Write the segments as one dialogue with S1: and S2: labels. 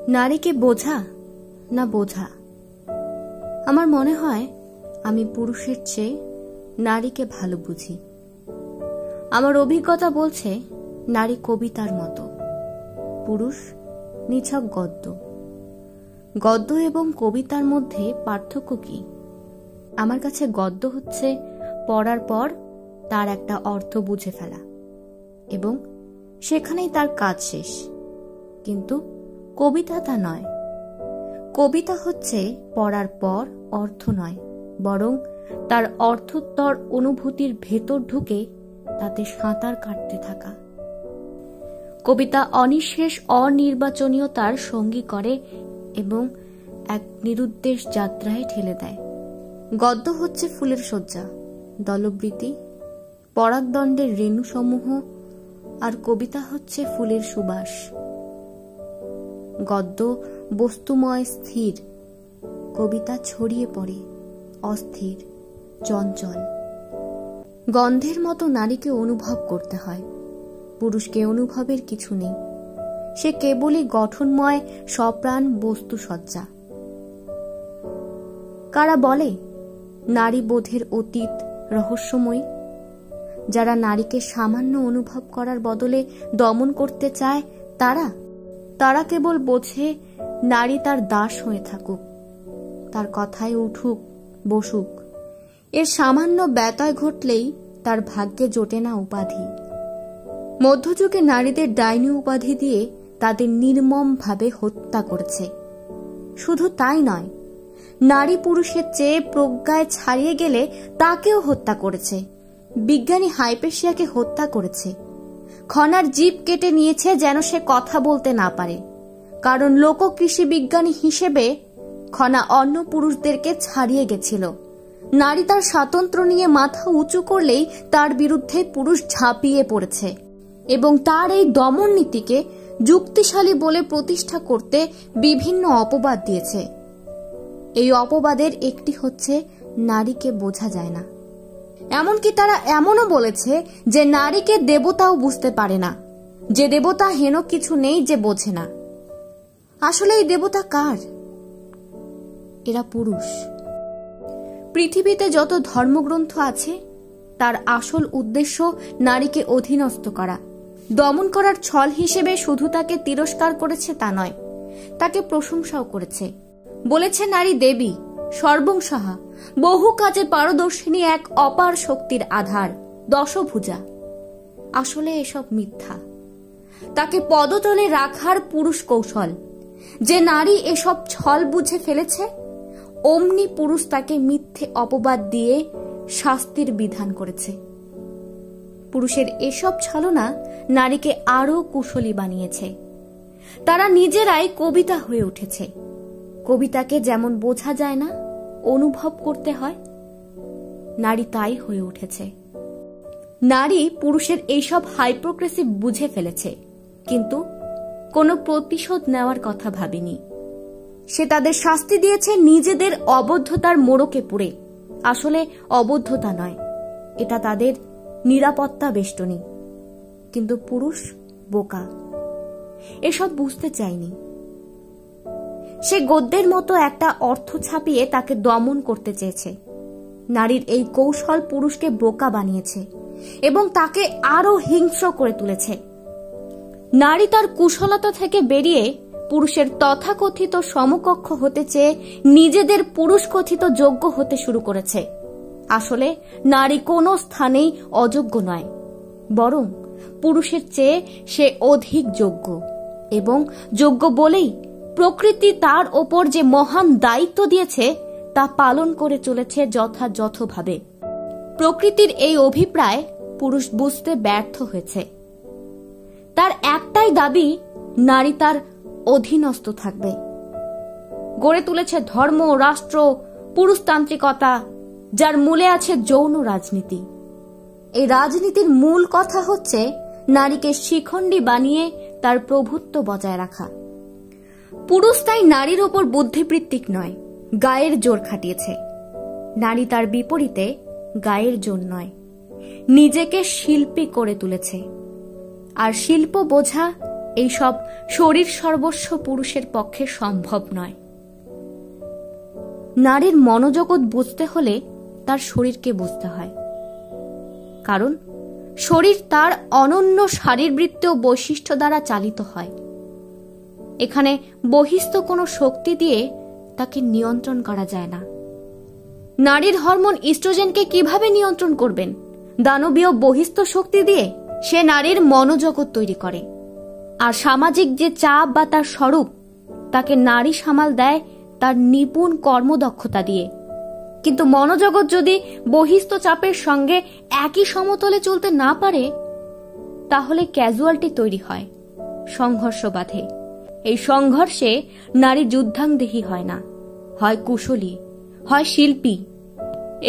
S1: নারীকে বোঝা না বোঝা? আমার মনে হয় আমি পুরুষের চেয়ে নারীকে ভালো বুঝি। আমার অভিজ্ঞতা বলছে নারী কবিতার মতো, পুরুষ নিছক গদ্য। গদ্য এবং কবিতার মধ্যে পার্থক্য কি? আমার কাছে গদ্য হচ্ছে পড়ার পর তার একটা অর্থ বুঝে ফেলা এবং সেখানেই তার কাজ শেষ। কিন্তু কবিতা তা নয়। কবিতা হচ্ছে পড়ার পর অর্থ নয়, বরং তার অর্থোত্তর অনুভূতির ভেতর ঢুকে তাতে সাঁতার কাটতে থাকা। কবিতা অনিঃশেষ অনির্বাচনীয়তার সঙ্গী করে এবং এক নিরুদ্দেশ যাত্রায় ঠেলে দেয়। গদ্য হচ্ছে ফুলের শয্যা, দলবৃতি, পরাগদণ্ডের রেণুসমূহ, আর কবিতা হচ্ছে ফুলের সুবাস। গদ্য বস্তুময় স্থির, কবিতা ছড়িয়ে পড়ে অস্থির, চঞ্চল। গন্ধের মতো নারীকে অনুভব করতে হয়, পুরুষকে অনুভবের কিছু নেই। সে কেবলই গঠনময় সপ্রাণ বস্তু সজ্জা। কারা বলে নারী বোধের অতীত রহস্যময়ী? যারা নারীকে সামান্য অনুভব করার বদলে দমন করতে চায় তারা কেবল বোঝে নারী তার দাস হয়ে থাকুক, তার কথায় উঠুক বসুক। এর সামান্য ব্যতয় ঘটলেই তার ভাগ্যে জোটে না উপাধি। মধ্যযুগে নারীদের ডাইনি উপাধি দিয়ে তাদের নির্মমভাবে হত্যা করেছে। শুধু তাই নয়, নারী পুরুষের চেয়ে প্রজ্ঞায় ছাড়িয়ে গেলে তাকেও হত্যা করেছে। বিজ্ঞানী হাইপেশিয়াকে হত্যা করেছে। খনার জিভ কেটে নিয়েছে যেন সে কথা বলতে না পারে, কারণ লোক কৃষি বিজ্ঞানী হিসেবে খনা অন্য পুরুষদেরকে ছাড়িয়ে গেছিল। নারী তার স্বাতন্ত্র্য নিয়ে মাথা উঁচু করলেই তার বিরুদ্ধে পুরুষ ঝাঁপিয়ে পড়েছে এবং তার এই দমন নীতিকে যুক্তিশালী বলে প্রতিষ্ঠা করতে বিভিন্ন অপবাদ দিয়েছে। এই অপবাদের একটি হচ্ছে নারীকে বোঝা যায় না। এমনকি তারা এমনও বলেছে যে নারীকে দেবতাও বুঝতে পারে না, যে দেবতা হেন কিছু নেই যে বোঝে না। আসলে এই দেবতা কার? এরা পুরুষ। পৃথিবীতে যত ধর্মগ্রন্থ আছে তার আসল উদ্দেশ্য নারীকে অধীনস্থ করা। দমন করার ছল হিসেবে শুধু তাকে তিরস্কার করেছে তা নয়, তাকে প্রশংসাও করেছে। বলেছে নারী দেবী, সর্বংসহা, বহু কাজে পারদর্শিনী, এক অপার শক্তির আধার, দশভুজা। আসলে এসব মিথ্যা। তাকে পদতলে রাখার পুরুষ কৌশল। যে নারী এসব ছল বুঝে ফেলেছে, অমনি পুরুষ তাকে মিথ্যে অপবাদ দিয়ে শাস্তির বিধান করেছে। পুরুষের এসব ছলনা নারীকে আরো কুশলী বানিয়েছে। তারা নিজেরাই কবিতা হয়ে উঠেছে। কবিতাকে যেমন বোঝা যায় না, অনুভব করতে হয়, নারী তাই হয়ে উঠেছে। নারী পুরুষের এইসব হাইপোক্রেসি বুঝে ফেলেছে, কিন্তু কোনো প্রতিশোধ নেওয়ার কথা ভাবেনি। সে তাদের শাস্তি দিয়েছে নিজেদের অবদ্ধতার মোড়কে পুরে। আসলে অবদ্ধতা নয়, এটা তাদের নিরাপত্তা বেষ্টনী। কিন্তু পুরুষ বোকা, এসব বুঝতে চায়নি। সে গদ্যের মতো একটা অর্থ ছাপিয়ে তাকে দমন করতে চেয়েছে। নারীর এই কৌশল পুরুষকে বোকা বানিয়েছে এবং তাকে আরো হিংস্র করে তুলেছে। নারী তার কুশলতা থেকে বেরিয়ে পুরুষের তথাকথিত সমকক্ষ হতে চেয়ে নিজেদের পুরুষ কথিত যোগ্য হতে শুরু করেছে। আসলে নারী কোনো স্থানেই অযোগ্য নয়, বরং পুরুষের চেয়ে সে অধিক যোগ্য, এবং যোগ্য বলেই প্রকৃতি তার ওপর যে মহান দায়িত্ব দিয়েছে তা পালন করে চলেছে যথাযথভাবে। প্রকৃতির এই অভিপ্রায় পুরুষ বুঝতে ব্যর্থ হয়েছে। তার একটাই দাবি, নারী তার অধীনস্থ থাকবে। গড়ে তুলেছে ধর্ম, রাষ্ট্র, পুরুষতান্ত্রিকতা, যার মূলে আছে যৌন রাজনীতি। এই রাজনীতির মূল কথা হচ্ছে নারীকে শিখণ্ডী বানিয়ে তার প্রভুত্ব বজায় রাখা। পুরুষ তাই নারীর ওপর বুদ্ধিবৃত্তিক নয়, গায়ের জোর খাটিয়েছে। নারী তার বিপরীতে গায়ের জোর নয়, নিজেকে শিল্পী করে তুলেছে। আর শিল্প বোঝা এইসব শরীর সর্বস্ব পুরুষের পক্ষে সম্ভব নয়। নারীর মনোজগৎ বুঝতে হলে তার শরীরকে বুঝতে হয়, কারণ শরীর তার অনন্য শারীরবৃত্তীয় বৈশিষ্ট্য দ্বারা চালিত হয়। এখানে বহিস্থ কোনো শক্তি দিয়ে তাকে নিয়ন্ত্রণ করা যায় না। নারীর হরমোন ইস্ট্রোজেনকে কিভাবে নিয়ন্ত্রণ করবেন? দানবীয় বহিস্থ শক্তি দিয়ে। সে নারীর মনোজগৎ তৈরি করে, আর সামাজিক যে চাপ বা তার স্বরূপ, তাকে নারী সামাল দেয় তার নিপুণ কর্মদক্ষতা দিয়ে। কিন্তু মনোজগৎ যদি বহিস্থ চাপের সঙ্গে একই সমতলে চলতে না পারে, তাহলে ক্যাজুয়ালিটি তৈরি হয়, সংঘর্ষ বাধে। এই সংঘর্ষে নারী যুদ্ধাংদেহী হয় না, হয় কুশলী, হয় শিল্পী।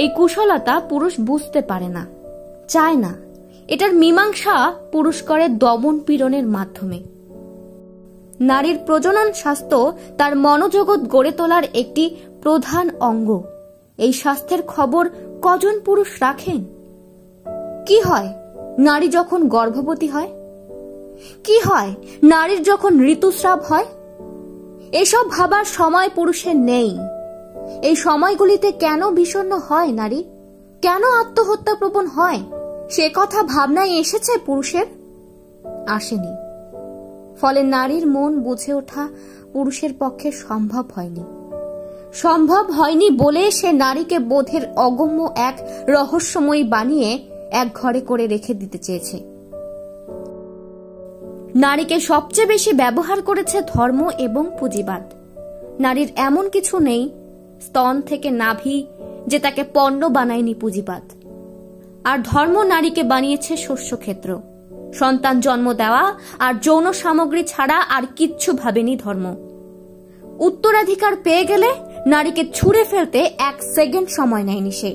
S1: এই কুশলতা পুরুষ বুঝতে পারে না, চায় না। এটার মীমাংসা পুরুষ করে দমন পীড়নের মাধ্যমে। নারীর প্রজনন স্বাস্থ্য তার মনোজগৎ গড়ে তোলার একটি প্রধান অঙ্গ। এই স্বাস্থ্যের খবর কজন পুরুষ রাখেন? কি হয় নারী যখন গর্ভবতী হয়? কি হয় নারীর যখন ঋতুস্রাব হয়? এসব ভাবার সময় পুরুষের নেই। এই সময়গুলিতে কেন বিষণ্ণ হয় নারী, কেন আত্মহত্যা প্রবণ হয়, সে কথা ভাবনায় এসেছে পুরুষের? আসেনি। ফলে নারীর মন বুঝে ওঠা পুরুষের পক্ষে সম্ভব হয়নি। সম্ভব হয়নি বলে সে নারীকে বোধের অগম্য এক রহস্যময়ী বানিয়ে এক ঘরে করে রেখে দিতে চেয়েছে। নারীকে সবচেয়ে বেশি ব্যবহার করেছে ধর্ম এবং পুঁজিবাদ। নারীর এমন কিছু নেই স্তন থেকে নাভি যে তাকে পণ্য বানায়নি পুঁজিবাদ। আর ধর্ম নারীকে বানিয়েছে শস্যক্ষেত্র। সন্তান জন্ম দেওয়া আর যৌন সামগ্রী ছাড়া আর কিচ্ছু ভাবেনি ধর্ম। উত্তরাধিকার পেয়ে গেলে নারীকে ছুঁড়ে ফেলতে 1 সেকেন্ড সময় নেয়নি সে।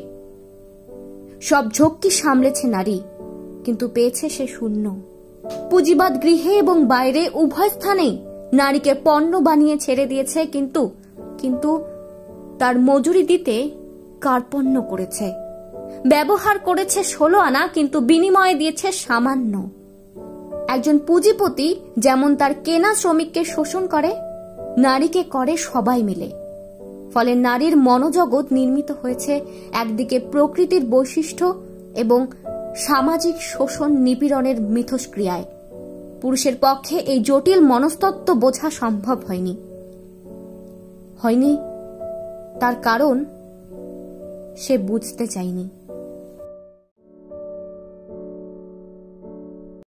S1: সব ঝক্কি সামলেছে নারী, কিন্তু পেয়েছে সে শূন্য। পুঁজিবাদ গৃহে এবং বাইরে উভয় স্থানেই নারীকে পণ্য বানিয়ে ছেড়ে দিয়েছে, কিন্তু তার মজুরি দিতে কার্পণ্য করেছে। ব্যবহার করেছে 16 আনা, কিন্তু বিনিময়ে দিয়েছে সামান্য। একজন পুঁজিপতি যেমন তার কেনা শ্রমিককে শোষণ করে, নারীকে করে সবাই মিলে। ফলে নারীর মনোজগৎ নির্মিত হয়েছে একদিকে প্রকৃতির বৈশিষ্ট্য এবং সামাজিক শোষণ নিপীড়নের মিথস্ক্রিয়ায়। পুরুষের পক্ষে এই জটিল মনস্তত্ত্ব বোঝা সম্ভব হয়নি। তার কারণ সে বুঝতে চায়নি।